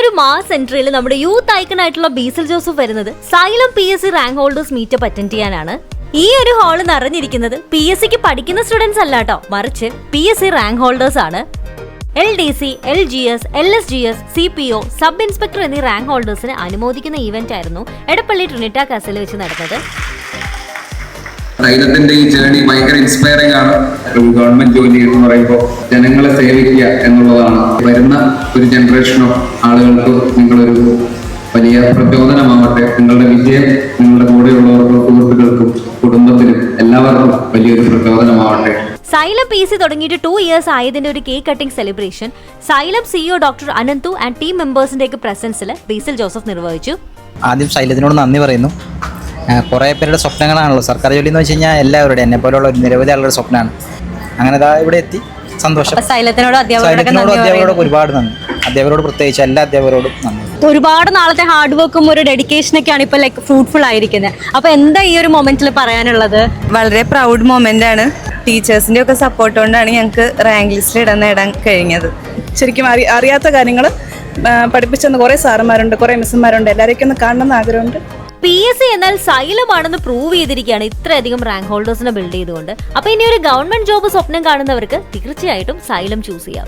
ഒരു മാസ് എൻട്രിയിൽ നമ്മുടെ youth icon ആയിട്ടുള്ള ബേസിൽ ജോസഫ് വരുന്നത് xylem PSC rank holders meetup attend ചെയ്യാനാണ്. ഈ ഒരു ഹാള് നിറഞ്ഞിരിക്കുന്നത് PSCക്ക് പഠിക്കുന്ന സ്റ്റുഡൻസ് അല്ല കേട്ടോ, മറിച്ച് PSC റാങ്ക് ഹോൾഡേഴ്സ് ആണ്. LDC, LGS, LSGS, CPO, sub inspector എന്നീ റാങ്ക് ഹോൾഡേഴ്സിനെ അനുമോദിക്കുന്ന ഈവന്റ് ആയിരുന്നു എടപ്പള്ളി ട്രിനിറ്റ കാസിൽ വെച്ച് നടന്നത്. സൈലത്തിന്റെ ഈ ജേർണി ഭയങ്കര ഇൻസ്പയറിംഗ് ആണ്. ഒരു ഗവൺമെന്റ് ജോലി എന്ന് പറയുമ്പോൾ ജനങ്ങളെ സേവിക്കുക എന്നുള്ളതാണ്. വരുന്ന ഒരു ജനറേഷൻ ഓഫ് ആളുകൾക്ക് നിങ്ങളൊരു വലിയ പ്രചോദനമാവട്ടെ. നിങ്ങളുടെ വിജയം നിങ്ങളുടെ കൂടെയുള്ളവർക്കും സുഹൃത്തുക്കൾക്കും കുടുംബത്തിനും എല്ലാവർക്കും വലിയൊരു പ്രചോദനമാവട്ടെ. സൈലം PSC തുടങ്ങിയിട്ട് 2 years ആയതിന്റെ ഒരു cake cutting celebration Xylem CEO doctor Ananthu and team മെമ്പേഴ്സിന്റെ ഒക്കെ പ്രസൻസിൽ ബേസിൽ ജോസഫ് നിർവഹിച്ചു. ആദ്യം സൈലത്തിനോട് നന്ദി പറയുന്നു. കുറേ പേരുടെ സ്വപ്നങ്ങളാണല്ലോ സർക്കാർ ജോലി എന്ന് വെച്ച് കഴിഞ്ഞാൽ എല്ലാവരുടെയും എന്നെ പോലുള്ള ഒരു നിരവധി ആളുകളുടെ സ്വപ്നമാണ്. അങ്ങനെ ഇവിടെ എത്തി സന്തോഷം. സൈലത്തിനോട് അധ്യാപകരോട് ഒരുപാട് നന്ദി. അധ്യാപകരോട് പ്രത്യേകിച്ച് എല്ലാ അധ്യാപകരോടും നന്ദി. ഒരുപാട് നാളത്തെ ഹാർഡ് വർക്കും ഒരു ഡെഡിക്കേഷനൊക്കെയാണ് ഇപ്പോൾ ഫ്രൂട്ട്ഫുൾ ആയിരിക്കുന്നത്. അപ്പോൾ എന്താ ഈ ഒരു മൊമെന്റിൽ പറയാനുള്ളത്? വളരെ പ്രൗഡ് മൊമെന്റ് ആണ്. ടീച്ചേഴ്സിന്റെ ഒക്കെ സപ്പോർട്ട് കൊണ്ടാണ് ഞങ്ങൾക്ക് റാങ്ക് ലിസ്റ്റിൽ നേടാൻ കഴിഞ്ഞത്. ശരിക്കും അറിയാത്ത കാര്യങ്ങൾ പഠിപ്പിച്ചെന്ന് കുറേ സാറന്മാരുണ്ട്, കുറേ മിസ്സുമാരുണ്ട്. എല്ലാവരെയൊക്കെ ഒന്ന് കാണണമെന്ന് ആഗ്രഹമുണ്ട്. PSC എന്നാൽ സൈലമാണെന്ന് പ്രൂവ് ചെയ്തിരിക്കുകയാണ് ഇത്രയധികം റാങ്ക് ഹോൾഡേഴ്സിനെ ബിൽഡ് ചെയ്തുകൊണ്ട്. അപ്പൊ ഇനി ഒരു ഗവൺമെന്റ് ജോബ് സ്വപ്നം കാണുന്നവർക്ക് തീർച്ചയായിട്ടും സൈലം ചൂസ് ചെയ്യാം.